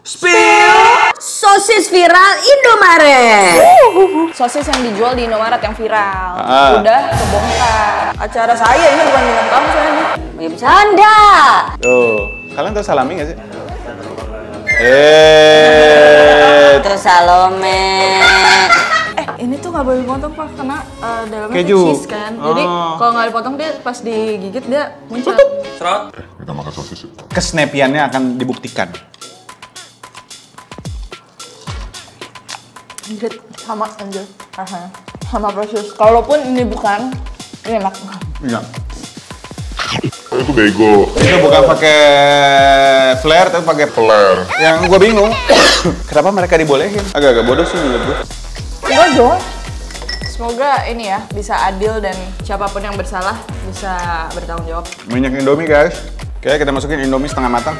Spill sosis viral Indomaret. Sosis yang dijual di Indomaret yang viral. Udah kebongkar. Acara saya ini bukan dengan kamu sayang. Ya bercanda. Tuh, kalian tahu salami nggak sih? Itu Salome. Ini tuh nggak boleh dipotong pak, karena dalamnya Keju. cheese kan. Jadi kalau nggak dipotong dia pas digigit dia muncul. Kita makan sosis. Kesnapiannya akan dibuktikan. Anjir, sama anjir. Sama persis. Kalaupun ini bukan, ini enak. Iya. Itu bego. Itu bukan pakai flare, tapi pakai Flare. Yang gue bingung, kenapa mereka dibolehin? Agak-agak bodoh sih menurut gue. Enggak dong. Semoga ini ya bisa adil dan siapapun yang bersalah bisa bertanggung jawab. Minyak Indomie guys. Oke, kita masukin Indomie setengah matang.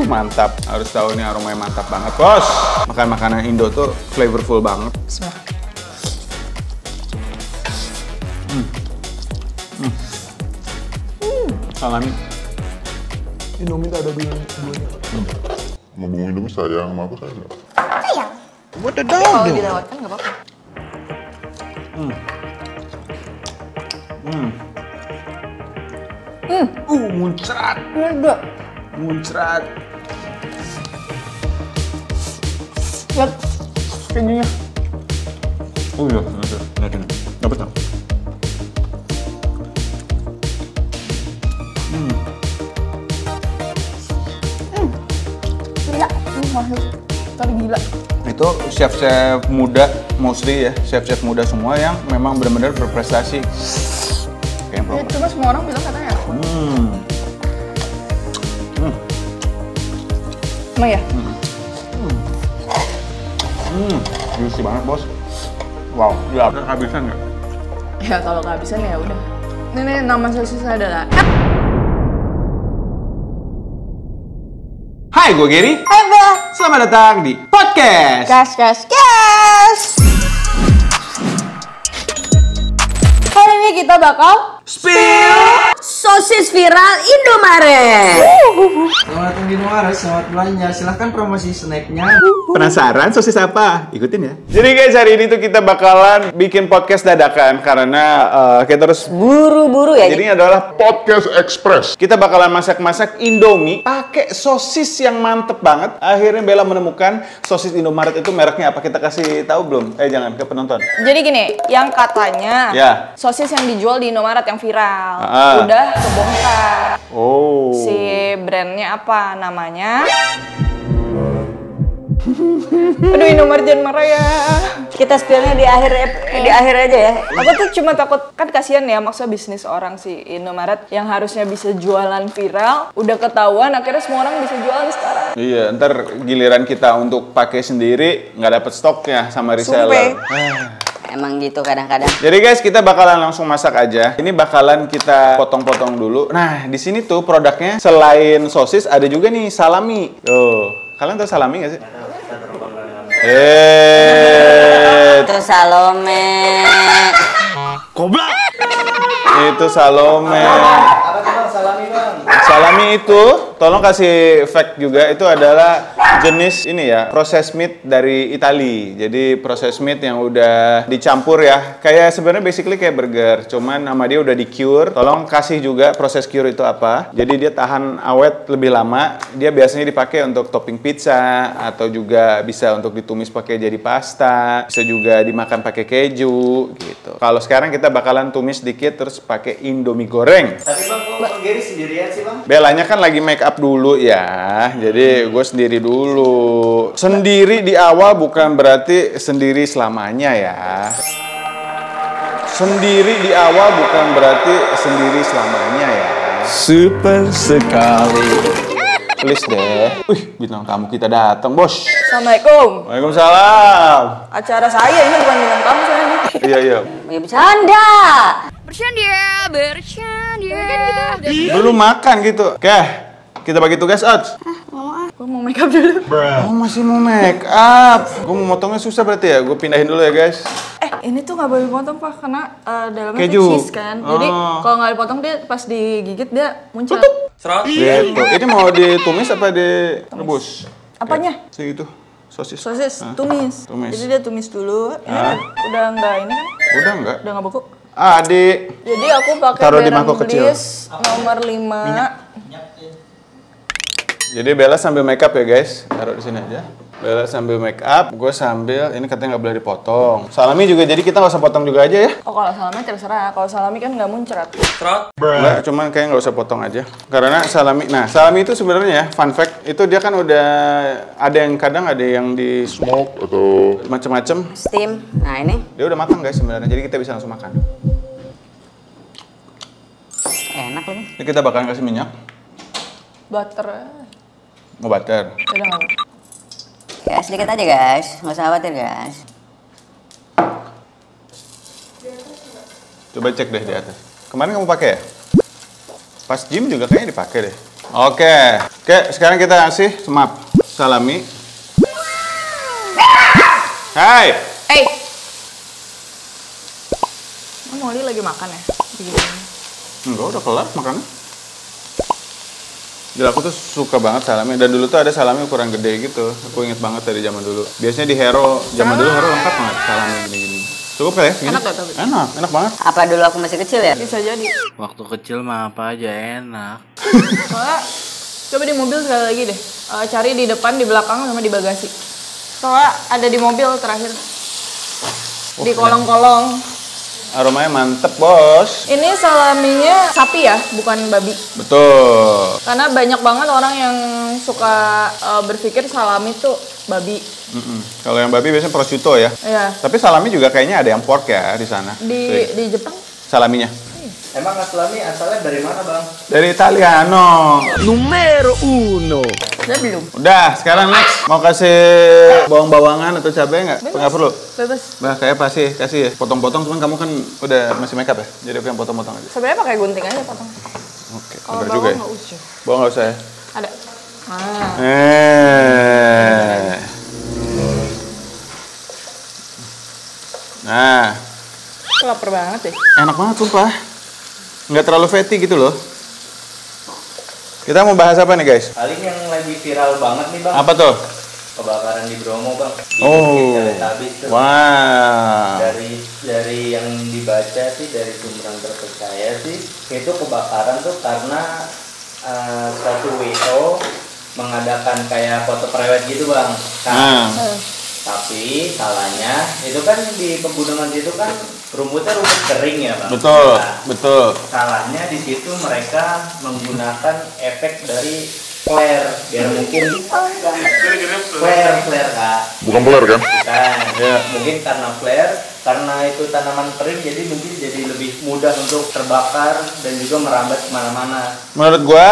Mantap. Harus tahu nih aromanya mantap banget, bos. Makan makanan Indo tuh flavorful banget. Bismillah. Salami. Indomie tak ada duanya. Mau bumbu Indomie sayang, sama aku sayang. Sayang. Kalau dilewatkan nggak apa-apa. Muncrat. Enggak. Muncrat. Lihat kejunya. Oh iya, ada. Dapat tak? Gila. Ini mahal. Tapi gila. Itu chef-chef muda, mostly ya, chef-chef muda semua yang memang benar-benar berprestasi. Kayak Ya, cuma semua orang bilang katanya. Emang ya? Juicy banget bos. Wow, ya kehabisan nggak? Ya kalau kehabisan ya udah. Ini nama sosisnya adalah Hai, gue Gary. Hai Bel. Selamat datang di podcast. Gas. Hari ini kita bakal Spill sosis viral Indomaret. Selamat datang di Indomaret, selamat belanja. Silahkan promosi snacknya. Penasaran sosis apa? Ikutin ya. Jadi guys, hari ini tuh kita bakalan bikin podcast dadakan karena kita harus Buru-buru ya. jadi ini adalah Podcast Express. kita bakalan masak-masak Indomie pakai sosis yang mantep banget. Akhirnya Bella menemukan sosis Indomaret itu mereknya apa? Kita kasih tahu belum? Jangan ke penonton. Jadi gini, yang katanya Ya. sosis yang dijual di Indomaret yang viral udah kebongkar. Oh. Si brandnya apa namanya? Aduh, Indomaret jangan marah ya. Kita spillnya di akhir aja ya. Aku tuh cuma takut, kan kasihan ya, maksudnya bisnis orang si Indomaret yang harusnya bisa jualan viral, udah ketahuan akhirnya semua orang bisa jualan sekarang. Iya, ntar giliran kita untuk pakai sendiri nggak dapet stoknya sama reseller. Emang gitu kadang-kadang. Jadi guys, kita bakalan langsung masak aja. Ini bakalan kita potong-potong dulu. Nah, di sini tuh produknya selain sosis ada juga nih salami. Tuh, kalian tahu salami nggak sih? Itu Salome. Itu Salome. Apa tuh bang? Salami bang. Salami itu, tolong kasih fact juga, itu adalah jenis ini ya, processed meat dari Itali. Jadi processed meat yang udah dicampur ya, kayak sebenarnya basically kayak burger, cuman nama dia udah di cure. Tolong kasih juga proses cure itu apa. Jadi dia tahan awet lebih lama. Dia biasanya dipakai untuk topping pizza atau juga bisa untuk ditumis pakai jadi pasta, bisa juga dimakan pakai keju gitu. Kalau sekarang kita bakalan tumis dikit terus pakai Indomie goreng. Tapi bang, kok Gary sendirian sih bang? Belanya kan lagi make up dulu ya, jadi gue sendiri dulu. Sendiri di awal bukan berarti sendiri selamanya ya. Sendiri di awal bukan berarti sendiri selamanya ya. Super sekali. Please deh. Wih, bintang tamu kita datang, bos. Assalamualaikum. Waalaikumsalam. Acara saya ini bukan dengan kamu sayang. Iya. Ya bercanda. Bercanda. Belum makan gitu. Oke, kita bagi tugas, Ots. Gue mau make up dulu. Oh, masih mau make up. Gue mau motongnya susah berarti ya. Gue pindahin dulu ya, guys. Ini tuh nggak boleh dipotong pak, karena dalamnya Keju. cheese kan. Jadi kalau nggak dipotong dia pas digigit dia muncul. Gitu. Ini mau ditumis apa direbus? Apanya? Si itu, sosis. Sosis, Ah. tumis. Tumis. Jadi dia tumis dulu. Ini udah enggak ini kan? Udah enggak? Udah enggak beku. Adik. Jadi aku pakai Taruh di Baron mangkok kecil. Bliss nomor 5. Jadi Bella sambil make up ya guys, taruh di sini aja. Bella sambil make up, gue sambil, ini katanya nggak boleh dipotong. Salami juga, jadi kita nggak usah potong juga aja ya. Oh kalau salami terserah, kalau salami kan nggak muncrat. Nggak, cuman kayak nggak usah potong aja. Karena salami, nah salami itu sebenarnya fun fact, itu dia kan udah ada yang kadang ada yang di Smoke atau macem-macem. Steam. Nah ini Dia udah matang guys sebenarnya, jadi kita bisa langsung makan. enak lagi. Ini kita bakalan kasih minyak, Butter. mau butter. Udah nggak apa. Ya sedikit aja guys, nggak usah khawatir guys. Coba cek deh di atas. Kemarin kamu pakai ya? Pas gym juga kayaknya dipakai deh. Oke, sekarang kita kasih semap salami. Hai. Eh, Molly lagi makan ya? Begini. Enggak, udah kelar makannya. Jadi aku tuh suka banget salami, dan dulu tuh ada salami ukuran gede gitu. Aku inget banget dari zaman dulu. Biasanya di Hero, zaman dulu Hero lengkap banget salami gini-gini. Cukup kali ya? Gini? Enak gak tapi? Enak banget. Apa dulu aku masih kecil ya? Bisa jadi. Waktu kecil mah apa aja enak. Soalnya, coba di mobil sekali lagi deh. Cari di depan, di belakang, sama di bagasi. Soalnya ada di mobil terakhir. Di kolong-kolong. Aromanya mantep, bos. Ini salaminya sapi ya, bukan babi. Betul. Karena banyak banget orang yang suka berpikir salami tuh babi. Kalau yang babi biasanya prosciutto ya. Iya. Tapi salami juga kayaknya ada yang pork ya di sana. Di Jepang. Salaminya. Emang salami asalnya dari mana bang? Dari Italiano. Numero 1. Udah belum? Udah, sekarang next. Mau kasih bawang-bawangan atau cabai nggak? Nggak perlu? Bebas. Nah, kayak kasih ya. Potong-potong, cuman kamu kan udah masih makeup ya? Jadi aku yang potong-potong aja. Sebenarnya pakai gunting aja potong. Oke, Kalau bener juga bawang ya. nggak usah. Bawang nggak usah ya? Ada. Ah. Nah, Lapar banget deh. enak banget sumpah. Nggak terlalu fatty gitu loh. Kita mau bahas apa nih guys? Paling yang lagi viral banget nih bang. Apa tuh? Kebakaran di Bromo bang. Di Oh, Teletabis tuh. wow. Dari yang dibaca sih, dari sumber yang terpercaya sih, itu kebakaran tuh karena satu WO mengadakan kayak foto prewed gitu bang. Nah, Tapi salahnya itu kan di pegunungan itu kan rumputnya rumput kering ya bang. betul, Nah, betul. salahnya di situ mereka menggunakan efek dari flare biar mungkin flare kak. bukan peler kan? Bukan. Ya. Mungkin karena flare, karena itu tanaman kering jadi mungkin jadi lebih mudah untuk terbakar dan juga merambat kemana-mana. Menurut gua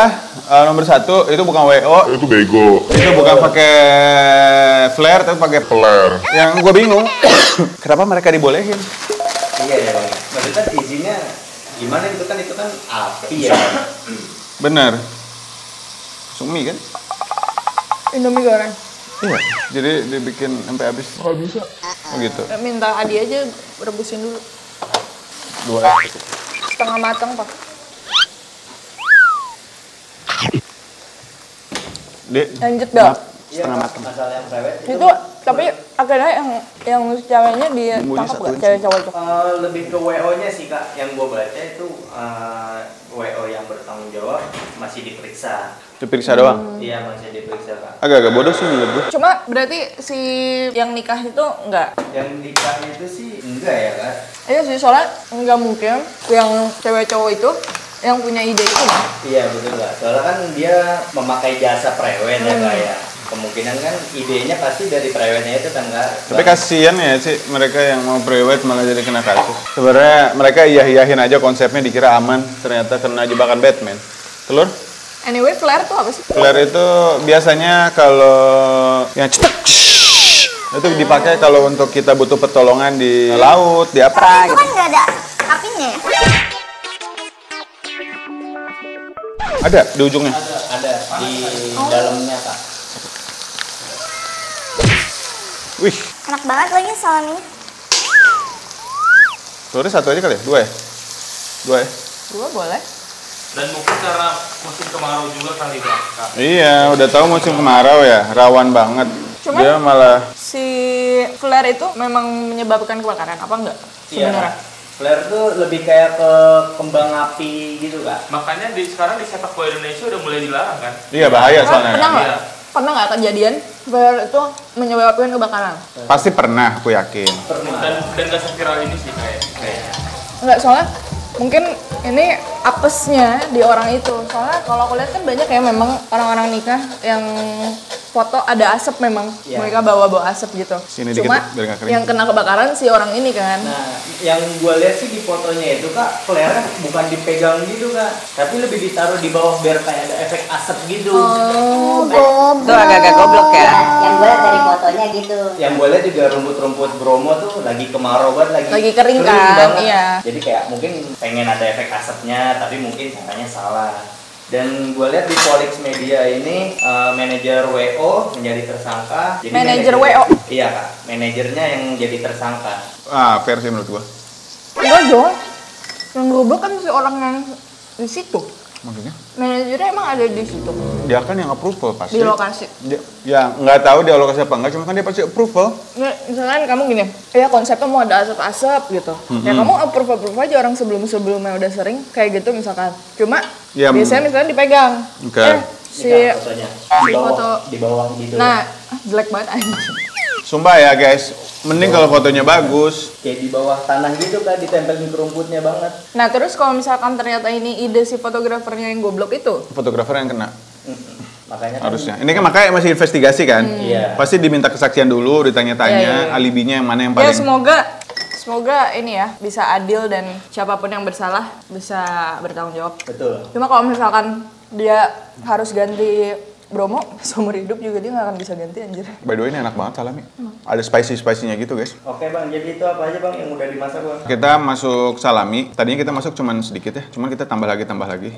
nomor 1 itu bukan WO, Itu bego. itu bukan pakai flare tapi pakai Peler. Yang gua bingung, kenapa mereka dibolehin? Iya ya bang. Maksudnya izinnya gimana gitu kan, itu kan api ya. Bener. Sumi kan? Indomie goreng. Iya. Jadi dibikin sampai habis. Nggak bisa. Oh gitu. Minta Adi aja rebusin dulu. 2. Setengah matang pak. Dek. Lanjut Bel. Maaf, setengah matang. Masalah yang prewed Itu tapi akhirnya yang ceweknya dia Bumbunya tangkap satuin gak cewek cowok itu? lebih ke WO-nya sih kak, yang gue baca itu WO yang bertanggung jawab masih diperiksa. Diperiksa doang. Iya masih diperiksa kak. Agak-agak bodoh sih menurut gua. Cuma berarti si yang nikah itu enggak? Yang nikah itu sih enggak ya kak. Iya sih soalnya enggak mungkin yang cewek cowok itu yang punya ide itu kan? Iya betul kak. Soalnya kan dia memakai jasa prewed ya kak ya. Kemungkinan kan idenya pasti dari prewednya itu kan kak. Tapi kasihan ya sih mereka yang mau prewed malah jadi kena kasus. Sebenarnya mereka iya-iyahin aja konsepnya dikira aman, ternyata kena jebakan Batman. Telur? Anyway, flare tuh apa sih? Flare itu biasanya kalau yang cetek itu dipakai kalau untuk kita butuh pertolongan di laut, di apa Itu gitu. kan nggak ada apinya ya? Ada di ujungnya. Ada di dalamnya kak. Wih, Enak banget lagi salaminya. telurnya 1 aja kali ya? 2 ya? 2 ya? Gua boleh. Dan mungkin karena musim kemarau juga kali Bang. Iya, udah tahu musim kemarau ya, rawan banget. Cuman Dia malah si flare itu memang menyebabkan kebakaran apa enggak sebenarnya? Flare tuh lebih kayak ke kembang api gitu Kak. Makanya sekarang di sepak bola Indonesia udah mulai dilarang kan? iya bahaya soalnya. Pernah nggak? Iya. Pernah nggak kejadian flare itu menyebabkan kebakaran? Pasti pernah, aku yakin. Dan gak seviral ini sih kayaknya. Enggak, soalnya mungkin ini apesnya di orang itu. Soalnya kalau aku lihat kan banyak ya memang orang-orang nikah yang foto ada asap memang. Iya. Mereka bawa-bawa asap gitu. Sini dikit, Cuma biar nggak kering. yang kena kebakaran si orang ini kan. Nah, yang gue lihat sih di fotonya itu Kak, flare bukan dipegang gitu Kak, tapi lebih ditaruh di bawah biar kayak ada efek asap gitu. Oh, Itu agak-agak goblok ya. Yang gue lihat dari fotonya gitu. Yang gue lihat juga rumput-rumput Bromo tuh lagi kemarau banget, Lagi kering kan, banget. iya. Jadi kayak mungkin pengen ada efek asapnya, tapi mungkin caranya salah. Dan gue lihat di Polix Media ini manajer WO menjadi tersangka. Jadi Manajer WO? Iya Kak, manajernya yang jadi tersangka. Ah, fair sih menurut gua. enggak dong. Yang goblok kan si orang yang di situ. Maksudnya? Manajernya emang ada di situ. Dia kan yang approval pasti. Di lokasi. Ya, nggak tahu dia lokasi apa enggak, cuma kan dia pasti approval. Nggak, misalkan kamu gini, ya konsepnya mau ada asap-asap gitu. Ya kamu approve aja orang sebelum-sebelumnya udah sering kayak gitu misalkan. Cuma Ya, biasanya misalnya dipegang. Oke. Si Ini Kak, fotonya si foto. di bawah gitu. Nah, jelek banget anjing. Sumpah ya guys, mending kalau fotonya bagus. Kayak di bawah tanah gitu Kak, ditempelin ke rumputnya banget. Nah, terus kalau misalkan ternyata ini ide si fotografernya yang goblok itu, Fotografer yang kena Makanya kan, harusnya. Ini kan makanya masih investigasi kan. Iya. Pasti diminta kesaksian dulu, ditanya-tanya Iya. alibinya yang mana yang ya paling. semoga ini ya bisa adil dan siapapun yang bersalah bisa bertanggung jawab. betul. Cuma kalau misalkan dia harus ganti Bromo seumur hidup juga dia nggak akan bisa ganti anjir. By the way ini enak banget salami. Ada spicy-spicy-nya gitu guys. Oke Bang, jadi itu apa aja Bang yang udah dimasak Bang? Kita masuk salami. Tadinya kita masuk cuman sedikit ya. Cuman kita tambah lagi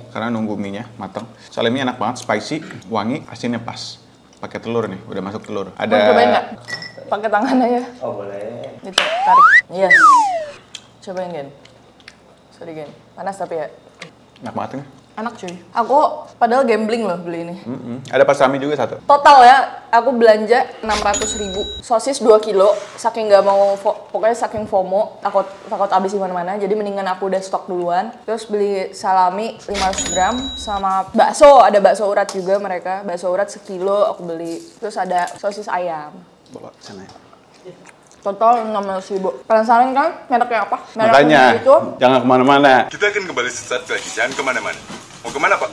karena nunggu mie-nya matang. Salaminya enak banget, spicy, wangi, asinnya pas. Pakai telur nih, udah masuk telur. Mau cobain nggak? Pakai tangan aja. Oh boleh. Gitu, tarik. Yes. Cobain Gen. Sorry Gen. Panas tapi ya. Enak banget nih. Enak cuy. Aku padahal gambling loh beli ini. Ada pastrami juga satu. Total ya, aku belanja 600.000. Sosis 2 kilo, saking nggak mau, pokoknya saking FOMO, takut habis di mana-mana. Jadi mendingan aku udah stok duluan. Terus beli salami 500 gram sama bakso, ada bakso urat juga mereka. Bakso urat sekilo aku beli. Terus ada sosis ayam. Bawa sana ya. Total 600.000. Penasaran kan mereknya apa? Makanya, itu jangan kemana-mana. Kita akan kembali sesaat lagi, jangan kemana-mana. Mau kemana Pak?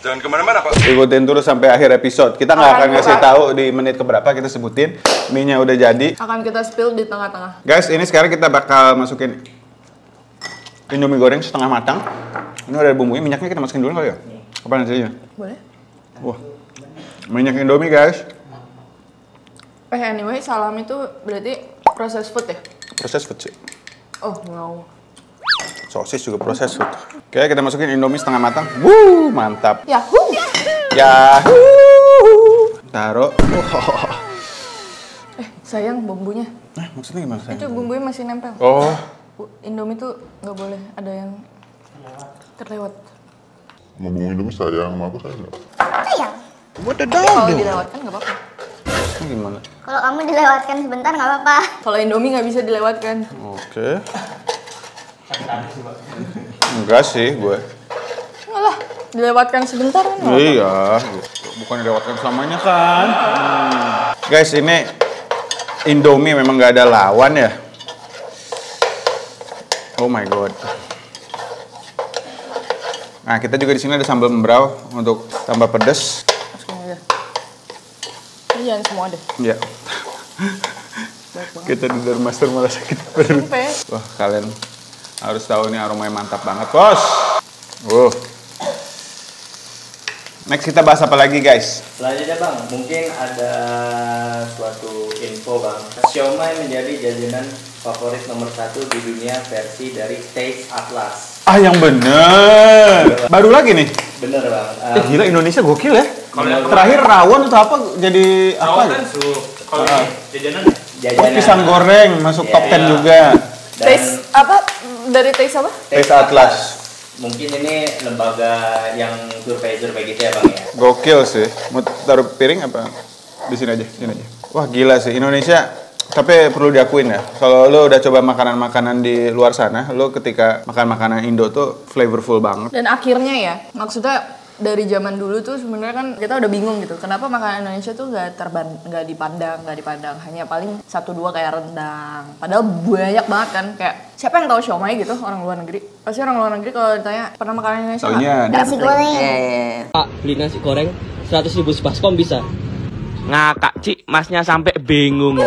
Jangan kemana-mana Pak. Ikutin terus sampai akhir episode. Kita nggak akan ngasih tahu di menit keberapa kita sebutin. Mie-nya udah jadi. akan kita spill di tengah-tengah. Guys, ini sekarang kita bakal masukin Indomie goreng setengah matang. Ini udah ada bumbunya, minyaknya kita masukin dulu kali ya? Apa nanti aja? Boleh? Wah, minyak Indomie guys. Anyway, salami itu berarti proses food ya? Proses food sih. Oh, no. Sosis juga proses food. Oke, kita masukin Indomie setengah matang. Wuh, mantap. Yahoo! Yahoo! Taruh. Sayang bumbunya. Maksudnya gimana sayang? Itu bumbunya masih nempel. Oh, Indomie tuh nggak boleh ada yang terlewat. Mau bumbu Indomie sayang, sama aku sayang nggak? Sayang. Kalau dilewatkan nggak apa-apa. ini gimana? Kalau kamu dilewatkan sebentar nggak apa-apa. Kalau Indomie nggak bisa dilewatkan. Oke. Enggak sih gue. Enggak lah, dilewatkan sebentar kan. nggak apa-apa. Iya, bukan dilewatkan selamanya kan. Guys, ini Indomie memang nggak ada lawan ya. Oh my god. Nah, kita juga di sini ada sambal membrau untuk tambah pedas. Masukin aja. Ini jangan semua deh. Ya. Kita di Master malah sakit perut. Sampai. Wah, kalian harus tahu nih aromanya mantap banget, bos. Next kita bahas apa lagi, guys? Selanjutnya Bang, mungkin ada suatu info Bang. Siomay menjadi jajanan favorit nomor 1 di dunia versi dari Taste Atlas. Ah, yang bener. Baru lagi nih. Bener Bang. Gila, Indonesia gokil ya. Kalau yang Terakhir rawon atau apa jadi rawon apa? kan sup. Kalau ini jajanan Oh, pisang goreng masuk top 10 juga. Dan Taste apa? Dari taste apa? Taste Atlas. Mungkin ini lembaga yang survei gitu ya Bang ya. Gokil sih. Mau taruh piring apa? Di sini aja, sini aja. Wah gila sih Indonesia. Tapi perlu diakuin ya, kalau lo udah coba makanan-makanan di luar sana, lo ketika makan makanan Indo tuh flavorful banget. Dan akhirnya ya, maksudnya dari zaman dulu tuh sebenarnya kan kita udah bingung gitu. Kenapa makanan Indonesia tuh nggak dipandang, hanya paling 1-2 kayak rendang. Padahal banyak banget kan, kayak siapa yang tahu siomay gitu orang luar negeri? Pasti orang luar negeri kalau ditanya pernah makan Indonesia nggak? Nasi goreng. Pak, beli nasi goreng 100.000 sebaskom bisa. Ngakak Cik, masnya sampai bingung.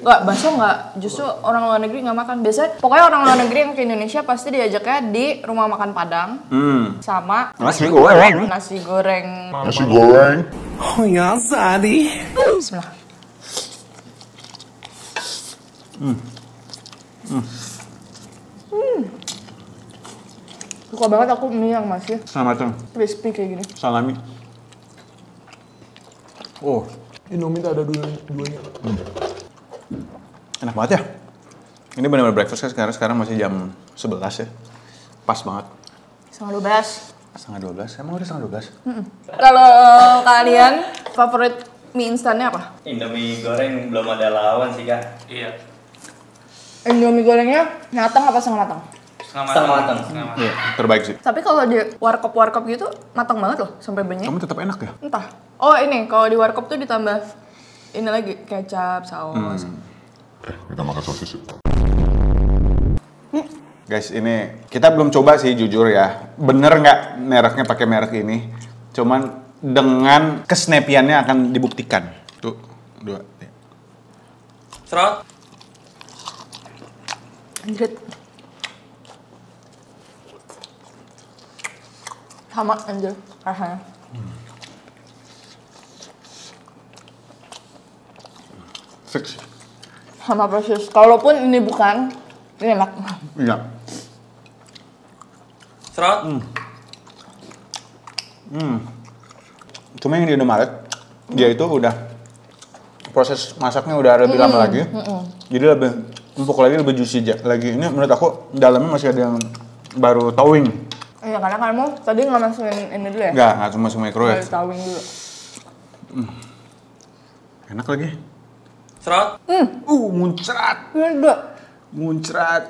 Nggak, bakso nggak. Justru orang luar negeri nggak makan. Biasanya, pokoknya orang luar negeri yang ke Indonesia pasti diajaknya di rumah makan Padang. Sama Nasi goreng. Nasi goreng. Nasi goreng. Oh ya, Sadi. Bismillah. Suka banget aku mie yang masih Sama matang. crispy kayak gini. Salami. Oh, Indomie ada duanya. enak banget ya. Ini benar-benar breakfast kan sekarang masih jam 11 ya. Pas banget. 11:30. Setengah 12, emang udah setengah 12? Kalau kalian favorit mie instannya apa? Indomie goreng belum ada lawan sih Kak. Iya. Indomie gorengnya matang apa setengah matang? Setengah matang. Iya, terbaik sih. Tapi kalau di warkop gitu matang banget loh sampai benyek. Kamu tetap enak ya? Entah. Oh ini kalau di warkop tuh ditambah ini lagi kecap, saus. Kita makan sosis yuk. Guys, ini kita belum coba sih jujur ya. Bener nggak mereknya pakai merek ini? Cuman dengan kesnapiannya akan dibuktikan. Tuh, 2. Serot. Anjrit. Sama anjir rasanya. Fix. Sama persis. Kalaupun ini bukan, ini enak. Iya. Serot. Cuma yang di Indomaret, dia itu udah proses masaknya udah lebih lama lagi. Jadi lebih empuk lagi, lebih juicy lagi. Ini menurut aku dalamnya masih ada yang baru towing. Iya, karena kamu tadi nggak masukin ini dulu ya? Nggak cuma microwave. Baru towing dulu. Enak lagi. Serot. Muncrat. Beda. Muncrat.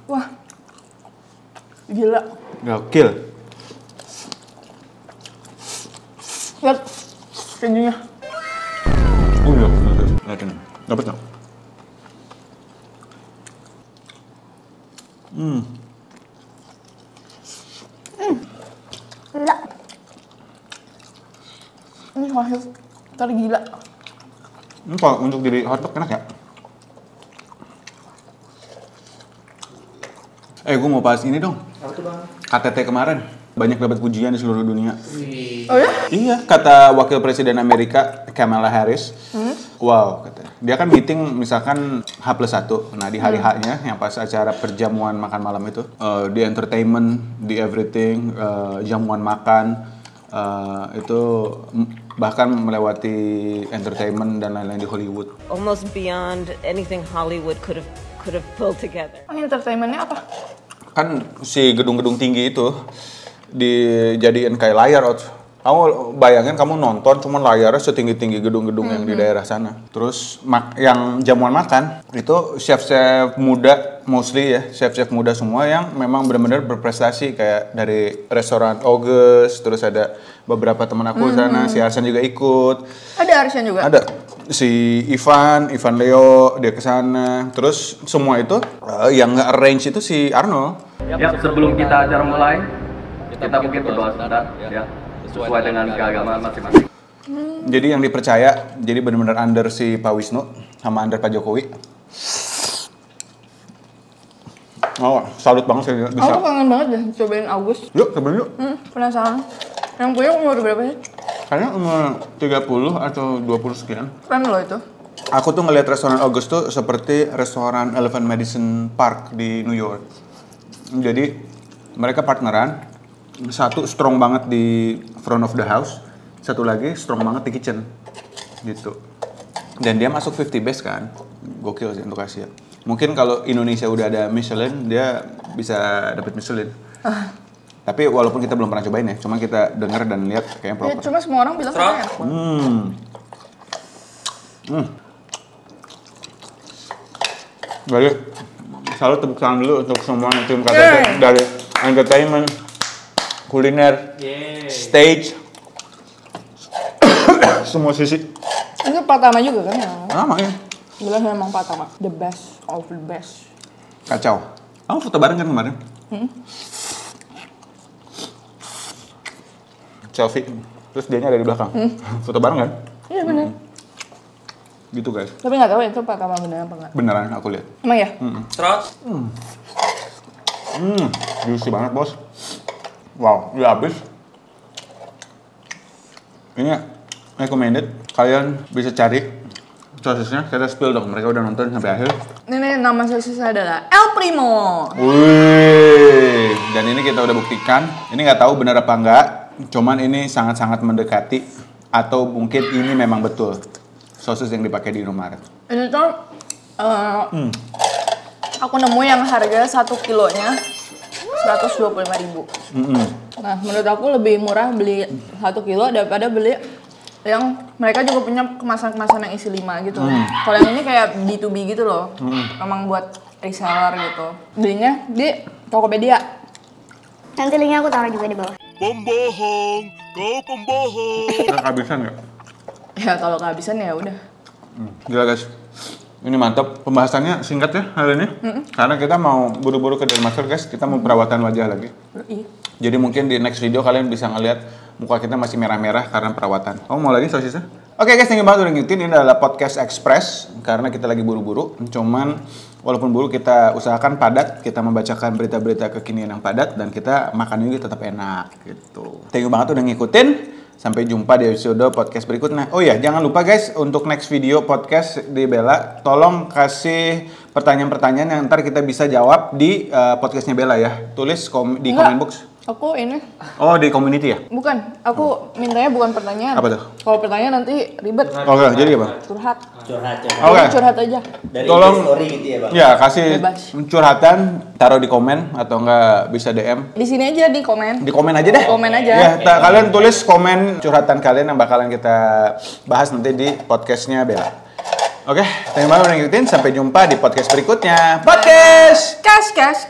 Wah. Gila. Gokil. Lihat kejunya. Oh iya, lihatin. Dapat nggak? Gila. Ini masih tergila. Ini kalau untuk jadi hotdog enak ya? Gue mau bahas ini dong. Apa tuh Bang? KTT kemarin. Banyak dapat pujian di seluruh dunia. Oh ya? Iya, kata Wakil Presiden Amerika Kamala Harris. Wow, katanya. Dia kan meeting misalkan H+1. Nah, di hari H-nya yang pas acara perjamuan makan malam itu, di entertainment, di everything, jamuan makan, itu bahkan melewati entertainment dan lain-lain di Hollywood. Almost beyond anything Hollywood could have pulled together. Oh, entertainmentnya apa? Kan si gedung-gedung tinggi itu dijadiin kayak layar. Kamu bayangin kamu nonton cuman layarnya setinggi-tinggi gedung-gedung yang di daerah sana. Terus yang jamuan makan itu chef-chef muda mostly ya, chef-chef muda semua yang memang benar-benar berprestasi, kayak dari restoran August, terus ada beberapa teman aku di sana, si Arsen juga ikut. Ada Arsen juga? Ada. Si Ivan Leo dia ke sana. Terus semua itu yang nge-arrange itu si Arnold. Ya, sebelum kita acara mulai, kita mungkin berdoa sebentar ya, sesuai dengan keagamaan masing-masing. Jadi yang dipercaya, jadi benar-benar under si Pak Wisnu sama under Pak Jokowi. Oh, salut banget sih bisa. Aku kangen banget deh cobain August. Yuk, cobain yuk. Penasaran. Yang punya umur berapa sih? Kayaknya umur 30 atau 20 sekian. Keren loh itu. Aku tuh ngeliat restoran August tuh seperti restoran Elephant Madison Park di New York. Jadi mereka partneran, satu strong banget di front of the house, satu lagi strong banget di kitchen, gitu. Dan dia masuk 50 best kan, gokil sih untuk Asia. Mungkin kalau Indonesia udah ada Michelin, dia bisa dapet Michelin. Tapi walaupun kita belum pernah cobain ya, cuma kita dengar dan lihat kayaknya Ya, proper. cuma semua orang bilang katanya enak banget. Jadi, selalu tepuk tangan dulu untuk semua tim KTT dari entertainment, kuliner, stage, semua sisi. Ini pertama juga kan ya? Lama ya? Bilang memang pertama, the best of the best. Kacau. Kamu foto bareng kan kemarin? Selfie, terus dianya ada di belakang. Foto bareng kan? Iya benar. Gitu guys. Tapi nggak tahu itu pertama beneran apa nggak? Beneran aku lihat. Emang ya? Terus? Juicy banget bos. Wow, udah habis. Ini recommended. Kalian bisa cari sosisnya. Kita spill dong. Mereka udah nonton sampai akhir. Ini nama sosisnya adalah El Primo. Wih, dan ini kita udah buktikan. Ini nggak tahu benar apa enggak. Cuman ini sangat-sangat mendekati atau mungkin ini memang betul sosis yang dipakai di Indomaret. Ini tuh aku nemu yang harga 1 kilonya 125.000. Nah, menurut aku lebih murah beli 1 kilo daripada beli yang mereka juga punya kemasan-kemasan yang isi 5 gitu. Kalau yang ini kayak B2B gitu loh. Memang buat reseller gitu. Belinya di Tokopedia. Nanti linknya aku taruh juga di bawah. Pembohong, kau pembohong. Kehabisan nggak? Ya kalau kehabisan ya udah. Gila guys, ini mantap. Pembahasannya singkat ya hari ini. Karena kita mau buru-buru ke Dermaster guys. Kita mau perawatan wajah lagi. Jadi mungkin di next video kalian bisa ngeliat muka kita masih merah-merah karena perawatan. Kamu mau lagi sosisnya? Oke guys, thank you banget udah ngikutin. Ini adalah podcast express karena kita lagi buru-buru. Cuman walaupun buru kita usahakan padat. Kita membacakan berita-berita kekinian yang padat dan kita makan ini tetap enak gitu. Thank you banget udah ngikutin. Sampai jumpa di episode podcast berikutnya. Oh iya, jangan lupa guys untuk next video podcast di Bella, tolong kasih pertanyaan-pertanyaan yang ntar kita bisa jawab di podcastnya Bella ya. Tulis di comment box. Aku ini. Oh, di community ya? Bukan, aku mintanya bukan pertanyaan. Apa tuh? Kalau pertanyaan nanti ribet. Oke, jadi apa? Curhat. Oke. Curhat aja. Dari tolong story gitu ya bang? Ya, kasih Bebas. curhatan, taruh di komen atau enggak bisa DM. Di sini aja di komen. Di komen aja deh. Komen aja. Ya, kalian tulis komen curhatan kalian yang bakalan kita bahas nanti di podcastnya Bella. Oke, terima kasih udah ngikutin. Sampai jumpa di podcast berikutnya. Podcast! Kas.